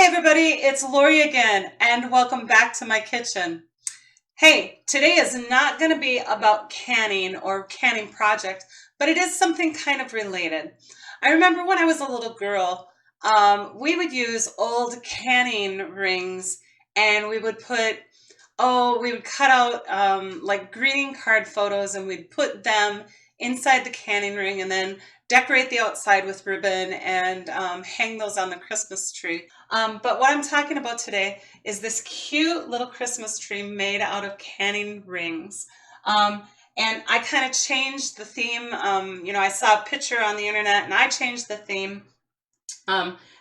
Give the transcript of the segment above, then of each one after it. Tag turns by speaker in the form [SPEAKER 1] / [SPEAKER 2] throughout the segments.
[SPEAKER 1] Hi everybody, it's Lori again, and welcome back to my kitchen. Hey, today is not going to be about canning or canning project, but it is something kind of related. I remember when I was a little girl, we would use old canning rings and we would cut out like greeting card photos and we'd put them inside the canning ring and then decorate the outside with ribbon and hang those on the Christmas tree. But what I'm talking about today is this cute little Christmas tree made out of canning rings. And I kind of changed the theme. I saw a picture on the internet and I changed the theme.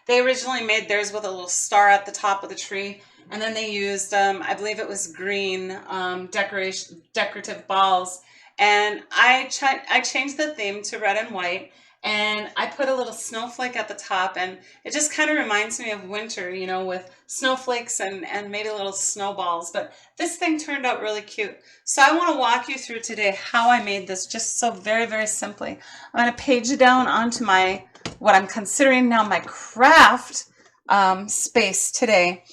[SPEAKER 1] They originally made theirs with a little star at the top of the tree, and then they used, I believe it was green decorative balls. And I changed the theme to red and white, and I put a little snowflake at the top, and it just kind of reminds me of winter, with snowflakes and maybe little snowballs. But this thing turned out really cute. So I want to walk you through today how I made this just so very, very simply. I'm going to page it down onto what I'm considering now my craft space today.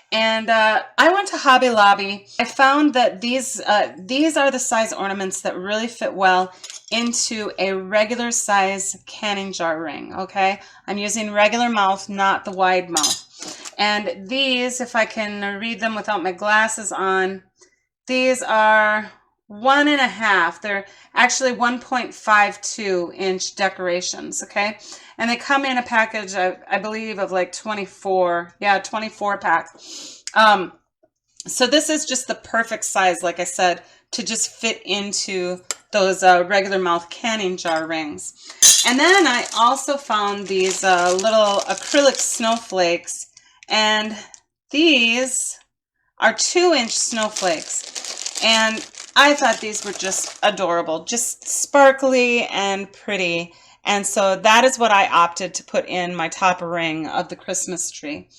[SPEAKER 1] And I went to Hobby Lobby. I found that these are the size ornaments that really fit well into a regular size canning jar ring, okay? I'm using regular mouth, not the wide mouth. And these, if I can read them without my glasses on, these are 1.5. They're actually 1.52 inch decorations, okay? And they come in a package, I believe, of like 24. Yeah, 24 pack. So this is just the perfect size, like I said, to just fit into those regular mouth canning jar rings. And then I also found these little acrylic snowflakes, and these are 2-inch snowflakes. And I thought these were just adorable, just sparkly and pretty. And so that is what I opted to put in my top ring of the Christmas tree.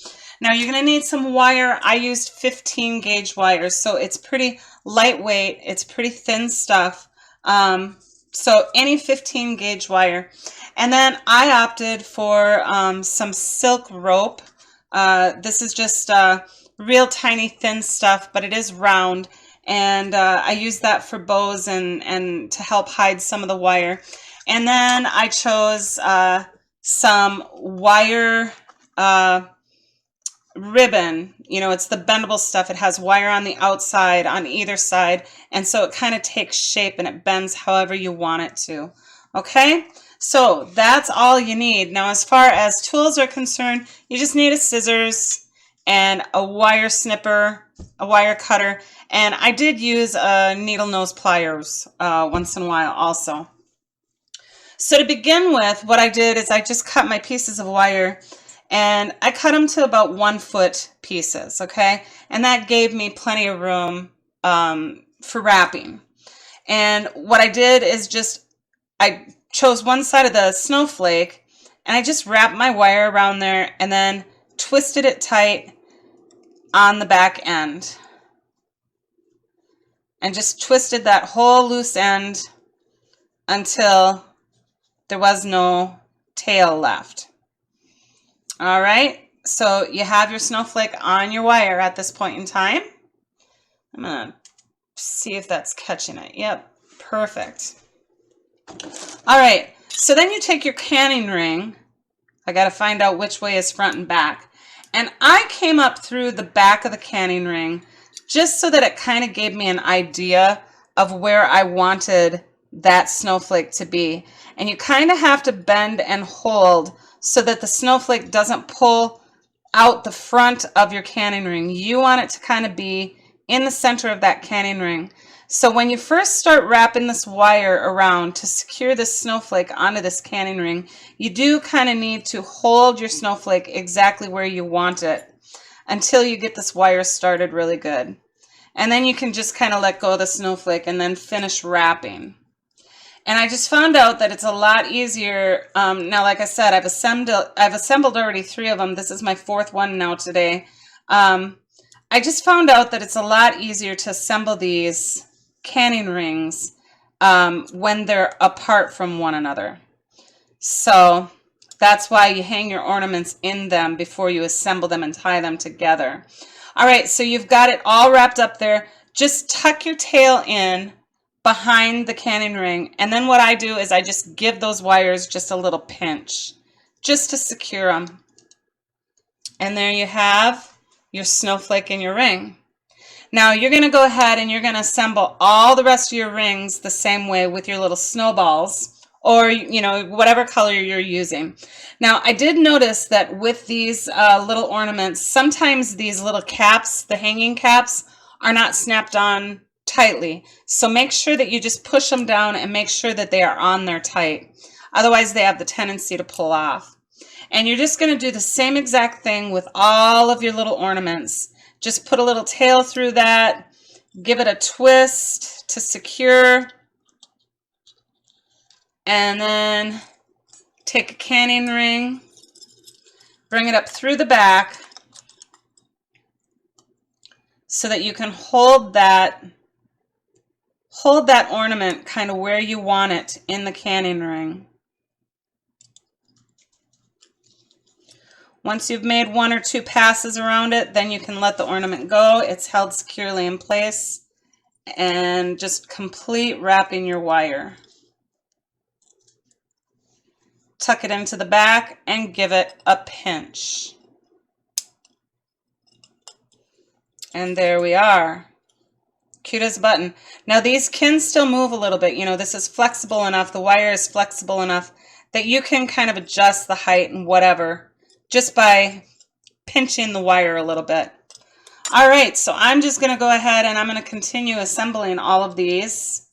[SPEAKER 1] Now you're going to need some wire. I used 15 gauge wires, so it's pretty lightweight. It's pretty thin stuff. So any 15 gauge wire. And then I opted for some silk rope. This is just real tiny thin stuff, but it is round. And I use that for bows and to help hide some of the wire. And then I chose some wire ribbon. It's the bendable stuff. It has wire on the outside, on either side, and so it kind of takes shape and it bends however you want it to. Okay, so that's all you need. Now, as far as tools are concerned, you just need a scissors and a wire snipper, a wire cutter, and I did use needle nose pliers once in a while also. So to begin with, what I did is I just cut my pieces of wire, and I cut them to about 1 foot pieces, okay? And that gave me plenty of room for wrapping. And what I did is I chose one side of the snowflake, and I just wrapped my wire around there and then twisted it tight on the back end. And just twisted that whole loose end until there was no tail left. All right, so you have your snowflake on your wire at this point in time. I'm gonna see if that's catching it. Yep, perfect. All right, so then you take your canning ring. I gotta find out which way is front and back. And I came up through the back of the canning ring just so that it kind of gave me an idea of where I wanted that snowflake to be. And you kind of have to bend and hold so that the snowflake doesn't pull out the front of your canning ring. You want it to kind of be in the center of that canning ring. So when you first start wrapping this wire around to secure this snowflake onto this canning ring, you do kind of need to hold your snowflake exactly where you want it until you get this wire started really good. And then you can just kind of let go of the snowflake and then finish wrapping. And I just found out that it's a lot easier. Now, like I said, I've assembled already 3 of them. This is my 4th one now today. I just found out that it's a lot easier to assemble these canning rings when they're apart from one another. So That's why you hang your ornaments in them before you assemble them and tie them together. All right, so you've got it all wrapped up there. Just tuck your tail in behind the canning ring, and then what I do is I just give those wires just a little pinch just to secure them. And there you have your snowflake in your ring. Now you're going to go ahead and you're going to assemble all the rest of your rings the same way with your little snowballs, or whatever color you're using. Now I did notice that with these little ornaments, sometimes these little caps, the hanging caps, are not snapped on tightly. So make sure that you just push them down and make sure that they are on there tight. Otherwise they have the tendency to pull off. And you're just going to do the same exact thing with all of your little ornaments. Just put a little tail through that, give it a twist to secure, and then take a canning ring, bring it up through the back so that you can hold that ornament kind of where you want it in the canning ring. Once you've made one or two passes around it, then you can let the ornament go. It's held securely in place, and just complete wrapping your wire. Tuck it into the back and give it a pinch. And there we are. Cute as a button. Now these can still move a little bit. This is flexible enough, the wire is flexible enough that you can kind of adjust the height and whatever just by pinching the wire a little bit. All right, so I'm just going to go ahead and I'm going to continue assembling all of these.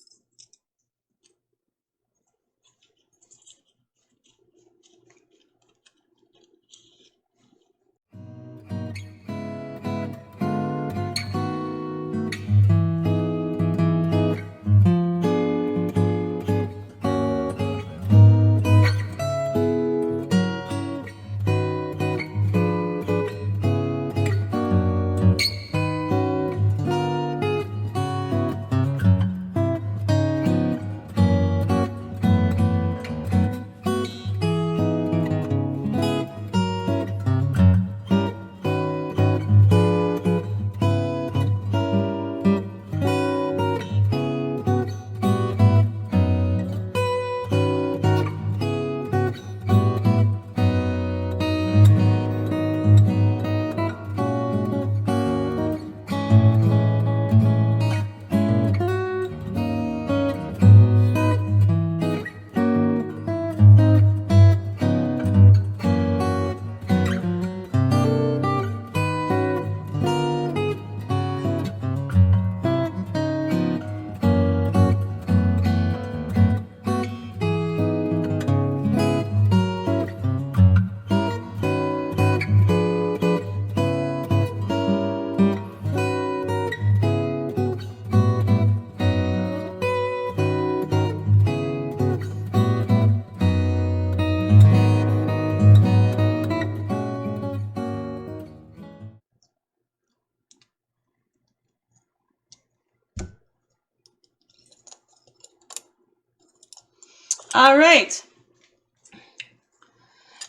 [SPEAKER 1] All right.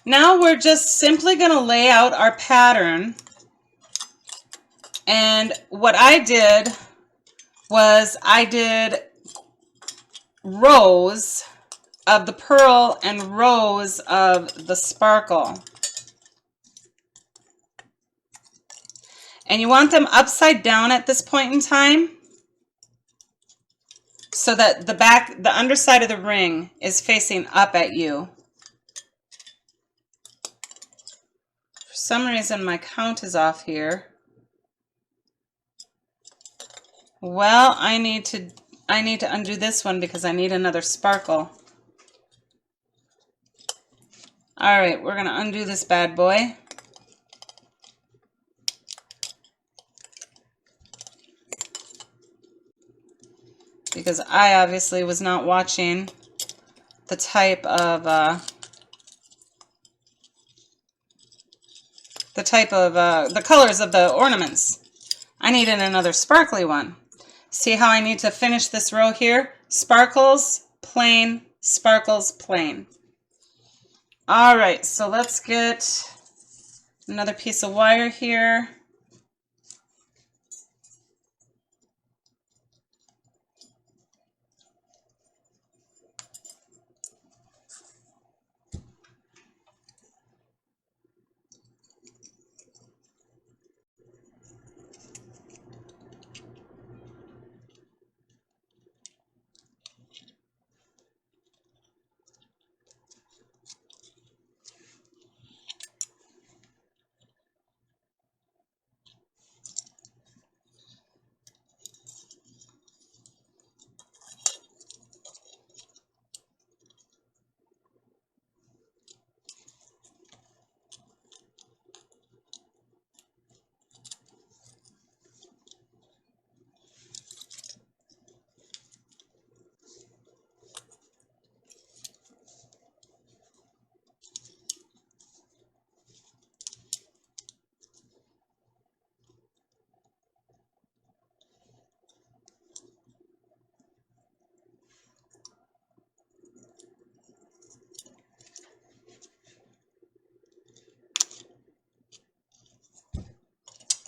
[SPEAKER 1] Now we're just simply going to lay out our pattern. And what I did was I did rows of the pearl and rows of the sparkle. And you want them upside down at this point in time, so that the underside of the ring is facing up at you. For some reason my count is off here. Well, I need to undo this one because I need another sparkle. All right, we're going to undo this bad boy. Because I obviously was not watching the type of the colors of the ornaments. I needed another sparkly one. See how I need to finish this row here? Sparkles, plain, sparkles, plain. All right, so let's get another piece of wire here.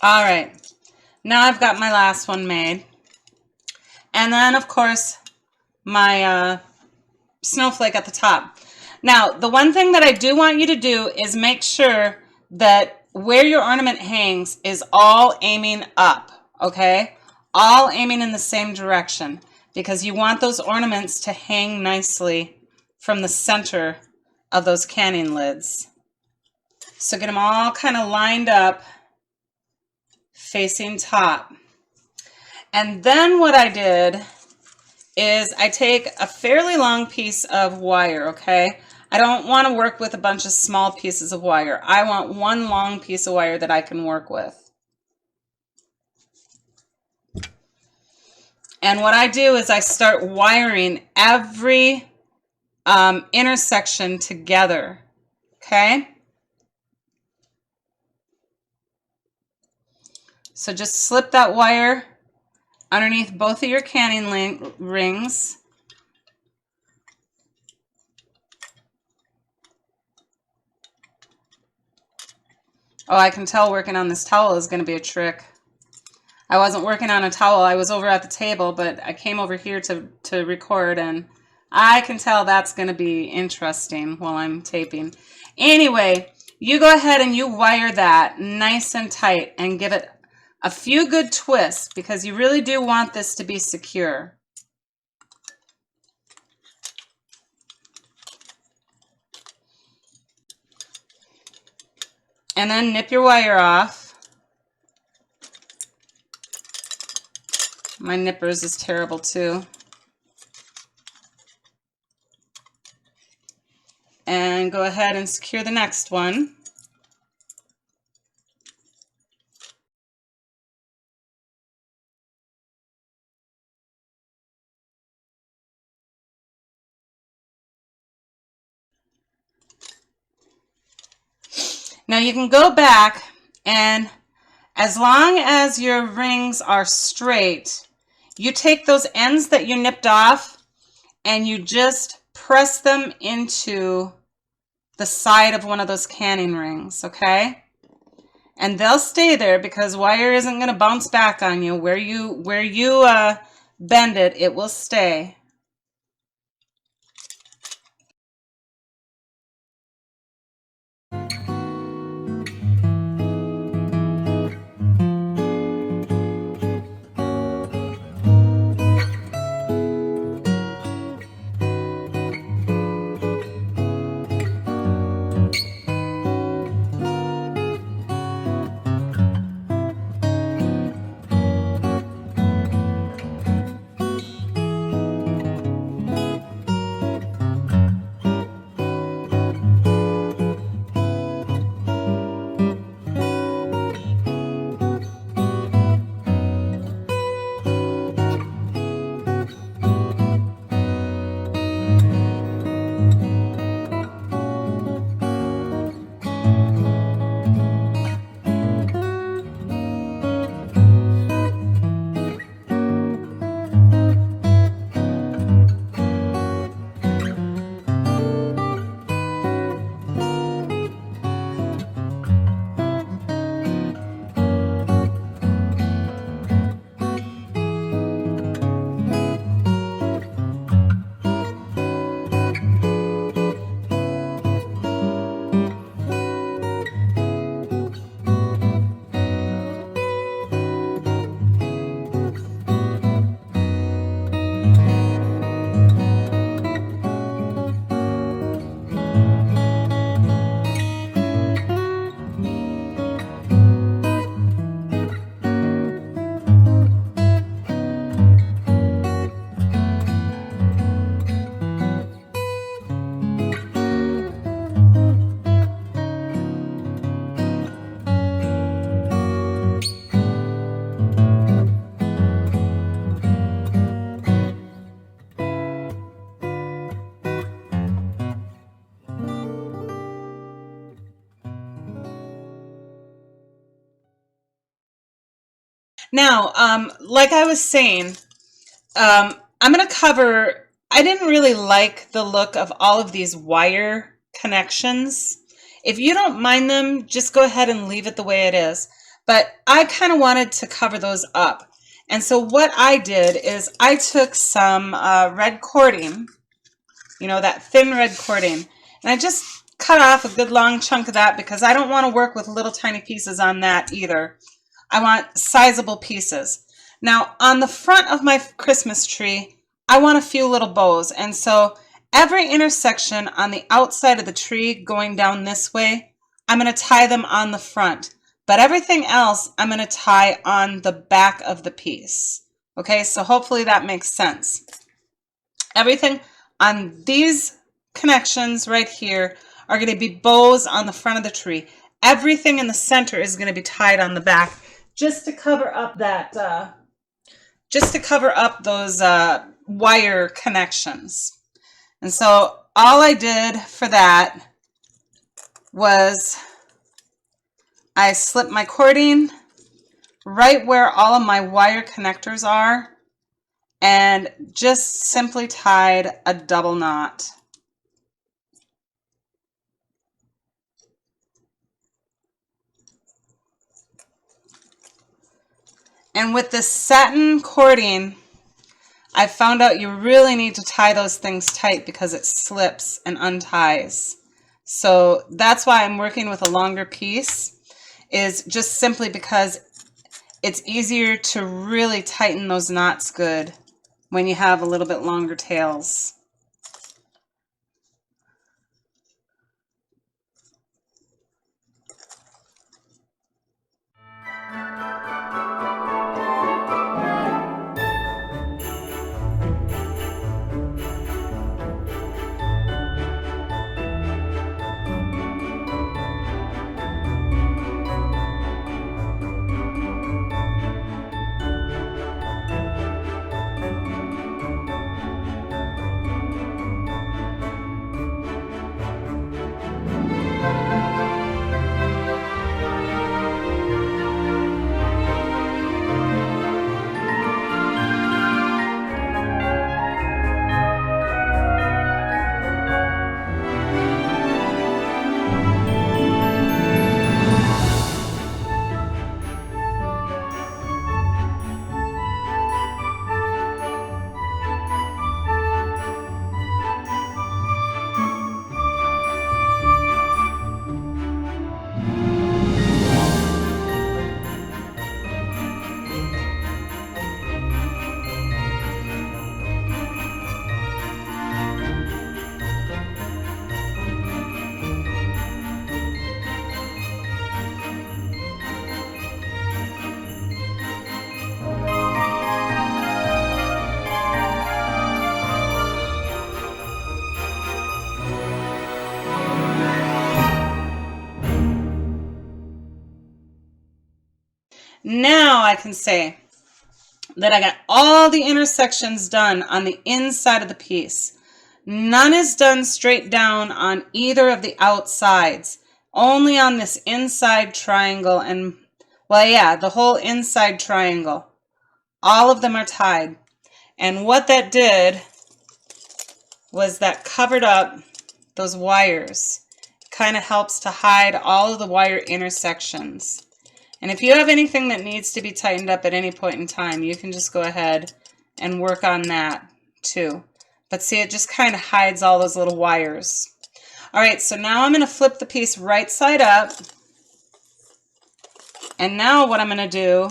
[SPEAKER 1] All right, now I've got my last one made. And then, of course, my snowflake at the top. Now, the one thing that I do want you to do is make sure that where your ornament hangs is all aiming up, okay? All aiming in the same direction, because you want those ornaments to hang nicely from the center of those canning lids. So get them all kind of lined up, facing top. And then what I did is I take a fairly long piece of wire, okay? I don't want to work with a bunch of small pieces of wire. I want one long piece of wire that I can work with. And what I do is I start wiring every intersection together, okay? So just slip that wire underneath both of your canning rings. Oh, I can tell working on this towel is going to be a trick. I wasn't working on a towel. I was over at the table, but I came over here to record, and I can tell that's going to be interesting while I'm taping. Anyway, you go ahead and you wire that nice and tight and give it a few good twists, because you really do want this to be secure. And then nip your wire off. My nippers is terrible too. And go ahead and secure the next one. Now you can go back, and as long as your rings are straight, you take those ends that you nipped off and you just press them into the side of one of those canning rings, okay? And they'll stay there because wire isn't going to bounce back on you. Where you bend it, it will stay. Now, like I was saying, I'm going to cover, I didn't really like the look of all of these wire connections. If you don't mind them, just go ahead and leave it the way it is. But I kind of wanted to cover those up. And so what I did is I took some red cording, you know, that thin red cording, and I just cut off a good long chunk of that because I don't want to work with little tiny pieces on that either. I want sizable pieces. Now on the front of my Christmas tree, I want a few little bows, and so every intersection on the outside of the tree going down this way, I'm going to tie them on the front, but everything else I'm going to tie on the back of the piece. Okay, so hopefully that makes sense. Everything on these connections right here are going to be bows on the front of the tree. Everything in the center is going to be tied on the back, just to cover up that, those wire connections. And so all I did for that was I slipped my cording right where all of my wire connectors are and just simply tied a double knot. And with this satin cording, I found out you really need to tie those things tight because it slips and unties. So that's why I'm working with a longer piece, is just simply because it's easier to really tighten those knots good when you have a little bit longer tails. Now I can say that I got all the intersections done on the inside of the piece. None is done straight down on either of the outsides, only on this inside triangle and, well, yeah, the whole inside triangle. All of them are tied. And what that did was that covered up those wires. Kind of helps to hide all of the wire intersections. And if you have anything that needs to be tightened up at any point in time, you can just go ahead and work on that too. But see, it just kind of hides all those little wires. All right, so now I'm going to flip the piece right side up. And now what I'm going to do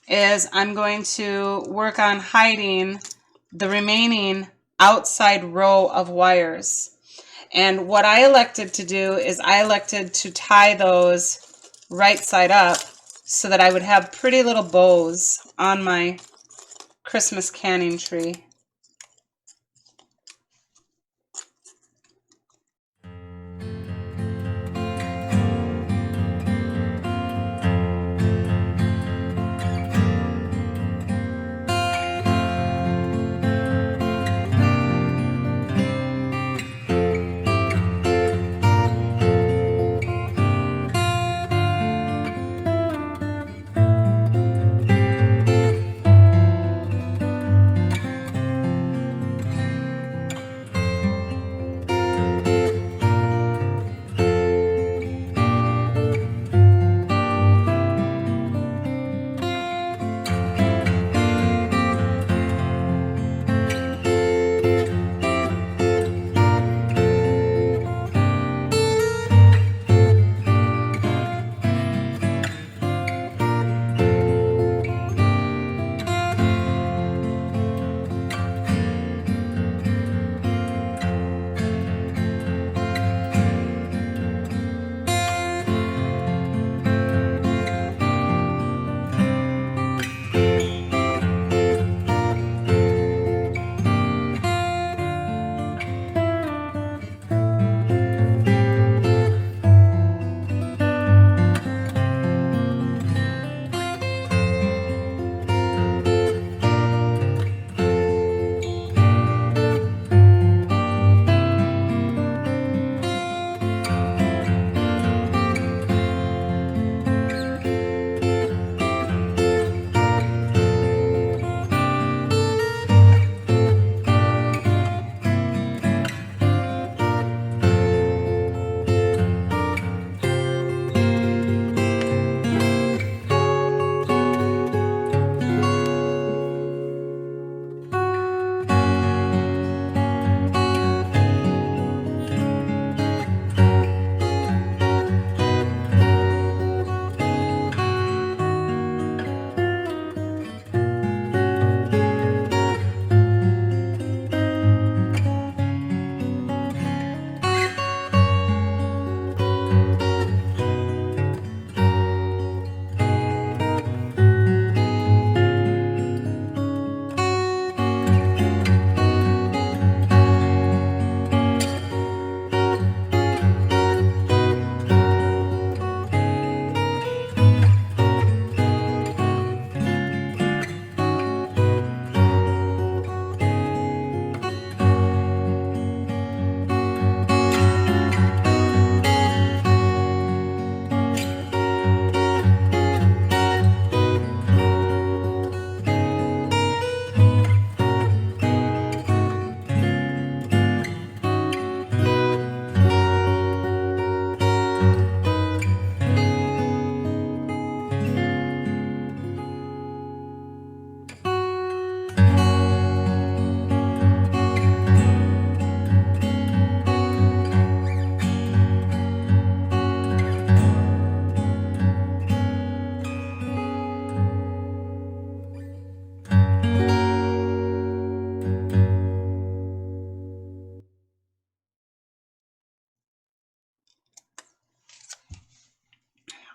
[SPEAKER 1] is I'm going to work on hiding the remaining outside row of wires. And what I elected to do is I elected to tie those right side up so that I would have pretty little bows on my Christmas canning tree.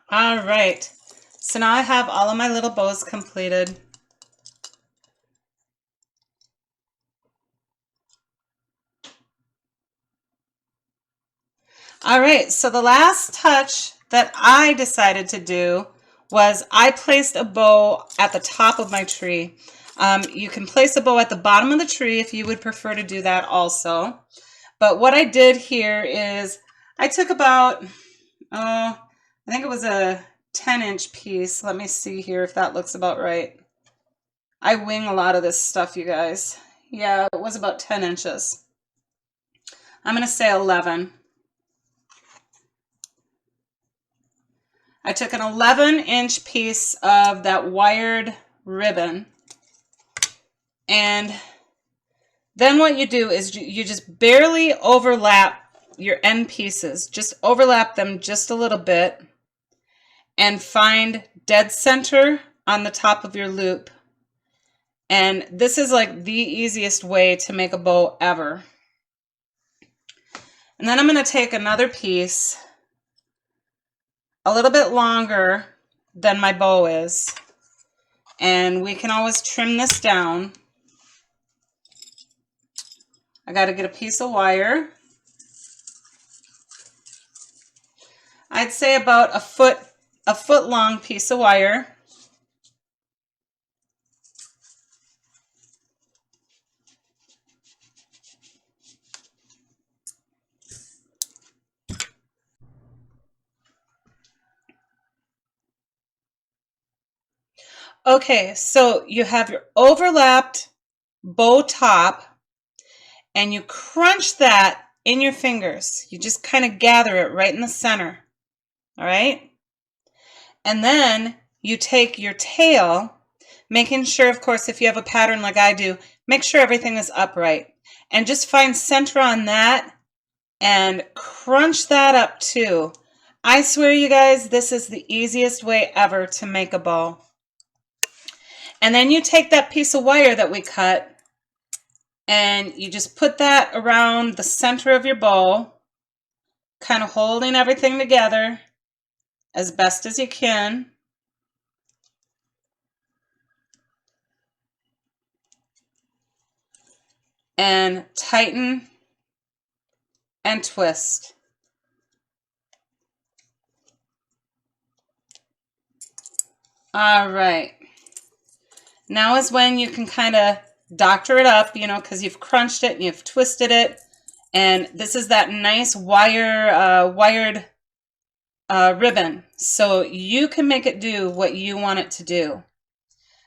[SPEAKER 1] All right. So now I have all of my little bows completed. All right, so the last touch that I decided to do was I placed a bow at the top of my tree. You can place a bow at the bottom of the tree if you would prefer to do that also. But what I did here is I took about, I think it was a 10-inch piece. Let me see here if that looks about right. I wing a lot of this stuff, you guys. Yeah, it was about 10 inches. I'm going to say 11. I took an 11-inch piece of that wired ribbon, and then what you do is you just barely overlap your end pieces. Just overlap them just a little bit and find dead center on the top of your loop. And this is like the easiest way to make a bow ever. And then I'm going to take another piece a little bit longer than my bow is, and we can always trim this down. I got to get a piece of wire. I'd say about a foot long piece of wire. Okay, so you have your overlapped bow top, and you crunch that in your fingers. You just kind of gather it right in the center, all right? And then you take your tail, making sure, of course, if you have a pattern like I do, make sure everything is upright. And just find center on that and crunch that up too. I swear, you guys, this is the easiest way ever to make a bow. And then you take that piece of wire that we cut and you just put that around the center of your bow, kind of holding everything together as best as you can. And tighten and twist. All right. Now is when you can kind of doctor it up, you know, because you've crunched it and you've twisted it. And this is that nice wired ribbon. So you can make it do what you want it to do.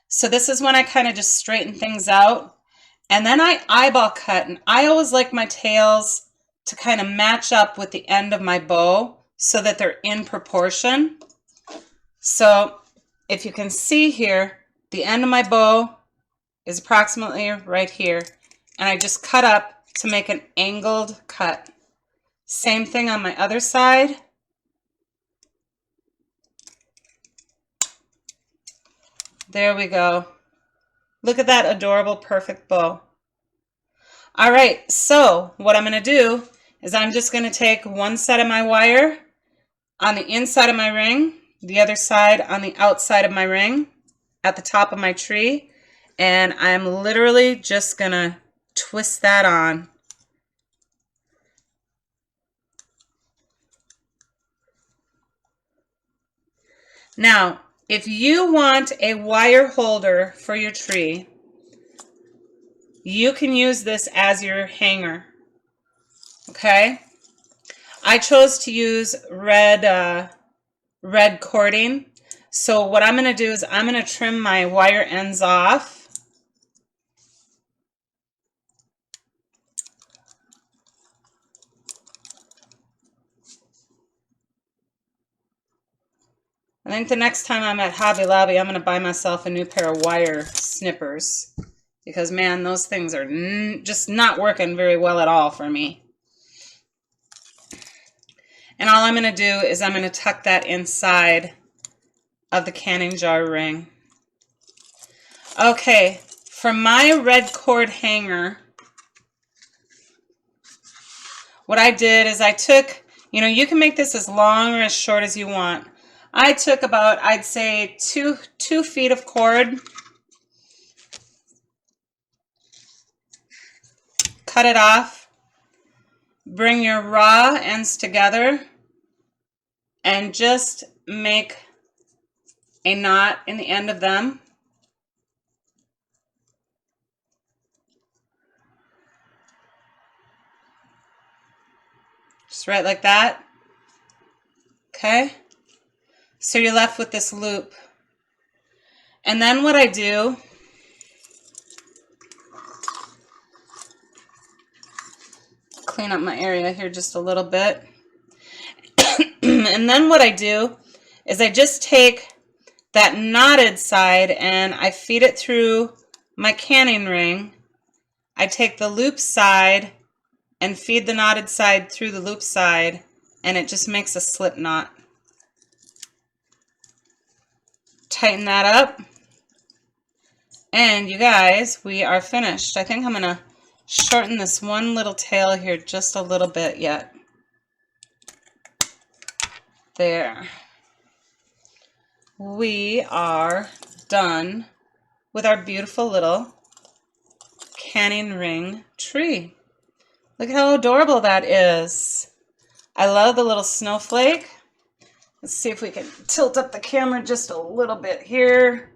[SPEAKER 1] So this is when I kind of just straighten things out. And then I eyeball cut. And I always like my tails to kind of match up with the end of my bow so that they're in proportion. So if you can see here, the end of my bow is approximately right here, and I just cut up to make an angled cut. Same thing on my other side. There we go. Look at that adorable, perfect bow. All right, so what I'm going to do is I'm just going to take one side of my wire on the inside of my ring, the other side on the outside of my ring at the top of my tree, and I'm literally just gonna twist that on. Now, if you want a wire holder for your tree, you can use this as your hanger, okay? I chose to use red cording. So what I'm going to do is I'm going to trim my wire ends off. I think the next time I'm at Hobby Lobby, I'm going to buy myself a new pair of wire snippers. Because, man, those things are just not working very well at all for me. And all I'm going to do is I'm going to tuck that inside of the canning jar ring. Okay, for my red cord hanger, what I did is I took, you know, you can make this as long or as short as you want. I took about, I'd say, two feet of cord, cut it off, bring your raw ends together, and just make a knot in the end of them. Just right like that. Okay. So you're left with this loop. And then what I do, clean up my area here just a little bit. And then what I do is I just take that knotted side and I feed it through my canning ring. I take the loop side and feed the knotted side through the loop side, and it just makes a slip knot. Tighten that up, and you guys, we are finished. I think I'm gonna shorten this one little tail here just a little bit yet. There. We are done with our beautiful little canning ring tree. Look at how adorable that is. I love the little snowflake. Let's see if we can tilt up the camera just a little bit here.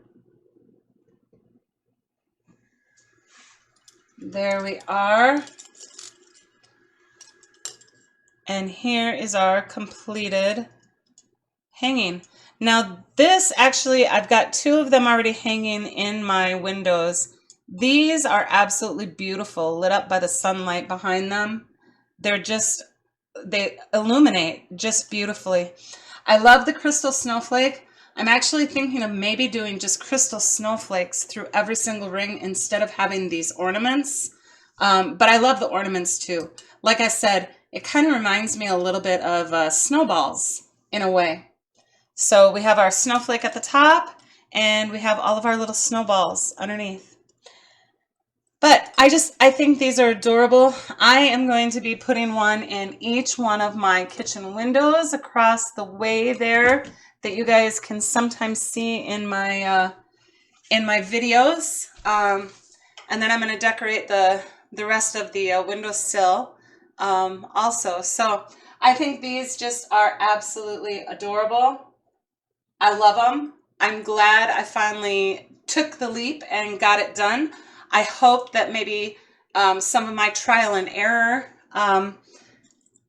[SPEAKER 1] There we are. And here is our completed hanging. Now this actually, I've got two of them already hanging in my windows. These are absolutely beautiful, lit up by the sunlight behind them. They're just, they illuminate just beautifully. I love the crystal snowflake. I'm actually thinking of maybe doing just crystal snowflakes through every single ring instead of having these ornaments. But I love the ornaments too. Like I said, it kind of reminds me a little bit of snowballs in a way. So we have our snowflake at the top and we have all of our little snowballs underneath. But I think these are adorable. I am going to be putting one in each one of my kitchen windows across the way there that you guys can sometimes see in my videos. And then I'm going to decorate the rest of the windowsill also. So I think these just are absolutely adorable. I love them. I'm glad I finally took the leap and got it done. I hope that maybe some of my trial and error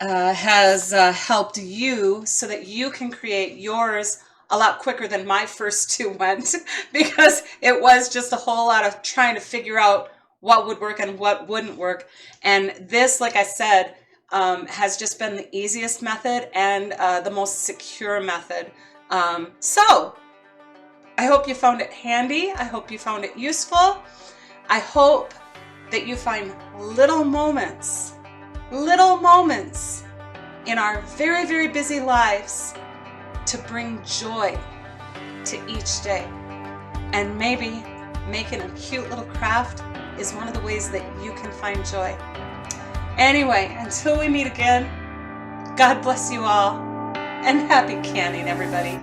[SPEAKER 1] has helped you so that you can create yours a lot quicker than my first two went, because it was just a whole lot of trying to figure out what would work and what wouldn't work. And this, like I said, has just been the easiest method and the most secure method. So I hope you found it handy. I hope you found it useful. I hope that you find little moments in our very, very busy lives to bring joy to each day. And maybe making a cute little craft is one of the ways that you can find joy. Anyway, until we meet again, God bless you all, and happy canning, everybody.